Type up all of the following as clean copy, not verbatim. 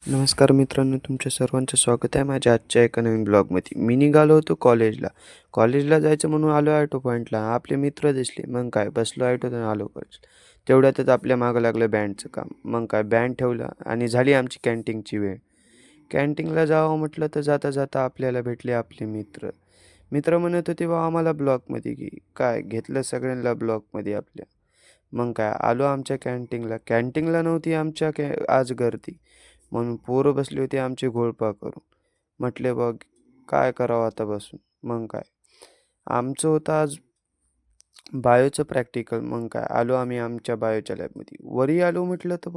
नमस्कार मित्रांनो, तुमच्या सर्वांचं स्वागत आहे माझ्या आजच्या एका नवीन ब्लॉगमध्ये. मी निघालो होतो कॉलेजला जायचं म्हणून आलो ॲटो पॉईंटला. आपले मित्र दिसले. मग काय बसलो ॲटोत आणि आलो कॉलेज. तेवढ्यातच आपल्या मागं लागलं बँडचं काम. मग काय बँड ठेवलं आणि झाली आमची कॅन्टीनची वेळ. कॅन्टीनला जावं म्हटलं तर जाता जाता आपल्याला भेटले आपले मित्र. मित्र म्हणत होते, "बा आम्हाला ब्लॉकमध्ये घे." काय घेतलं सगळ्यांना ब्लॉकमध्ये आपल्या. मग काय आलो आमच्या कॅन्टीनला नव्हती आमच्या आज गर्दी. म्हणून पोरं बसले होते आमचे घोळपा करून. म्हटले, "बघ काय करावं आता बसून." मग काय आमचं होतं आज बायोचं प्रॅक्टिकल. मग काय आलो आम्ही आमच्या बायोच्या लॅबमध्ये. वरी आलो म्हटलं तर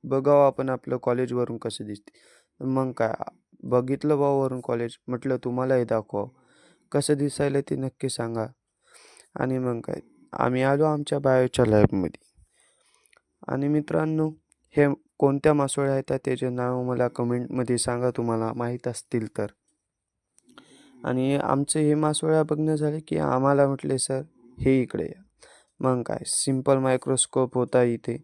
बघावं आपण आपलं कॉलेजवरून कसं दिसते. मग काय बघितलं वरून कॉलेज. म्हटलं तुम्हालाही दाखवावं. कसं दिसायलं ते नक्की सांगा. आणि मग काय आम्ही आलो आमच्या बायोच्या लॅबमध्ये. आणि मित्रांनो, हे कोणत्या मासोळ्या आहेत त्याचे नाव मला कमेंटमध्ये सांगा तुम्हाला माहीत असतील तर. आणि आमचं हे मासोळ्या बघणं झाले की आम्हाला म्हटले, "सर हे इकडे या." मग काय सिंपल मायक्रोस्कोप होता इथे.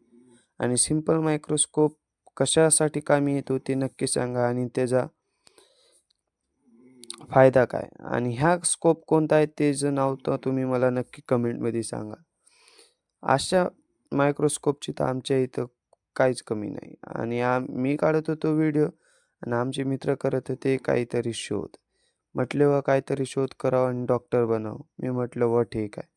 आणि सिंपल मायक्रोस्कोप कशासाठी कामी येतो ते नक्की सांगा आणि त्याचा फायदा काय? आणि ह्या स्कोप कोणता आहे त्याचं नाव तर तुम्ही मला नक्की कमेंटमध्ये सांगा. अशा मायक्रोस्कोपची तर आमच्या इथं काहीच कमी नाही. आणि मी काढत होतो व्हिडिओ आणि आमचे मित्र करत होते काहीतरी शोध. म्हटले, "वा काहीतरी शोध करावा आणि डॉक्टर बनावं." मी म्हटलं, "वा ठीक आहे."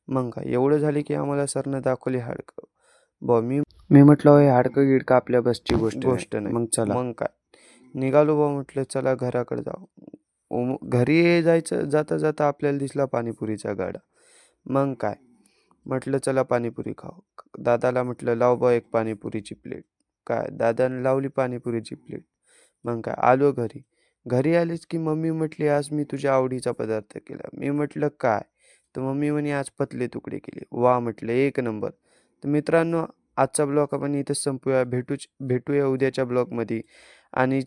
मग काय एवढं झाले की आम्हाला सरनं दाखवली हाडकं. मी मी म्हटलं, "हे हाडकं-गिडकं आपल्या बसची गोष्ट नाही." मग चला. मग काय निघालो म्हटलं, "चला घराकडे जाऊ." घरी जाता जाता आपल्याला दिसला पाणीपुरीचा गाडा. मग काय म्हटलं, "चला पाणीपुरी खाऊ." दादाला म्हटलं, "लाव बा एक पाणीपुरीची प्लेट." काय दादाने लावली पाणीपुरीची प्लेट. मग काय आलो घरी. घरी आलीच की मम्मी म्हटली, "आज मी तुझ्या आवडीचा पदार्थ केला." मी म्हटलं, "काय?" तर मम्मी म्हणे, "आज पतले तुकडे केले." वाह! म्हटलं, "एक नंबर." तर मित्रांनो, आजचा ब्लॉग आपण इथंच संपवूया. भेटूया उद्याच्या ब्लॉगमध्ये. आणि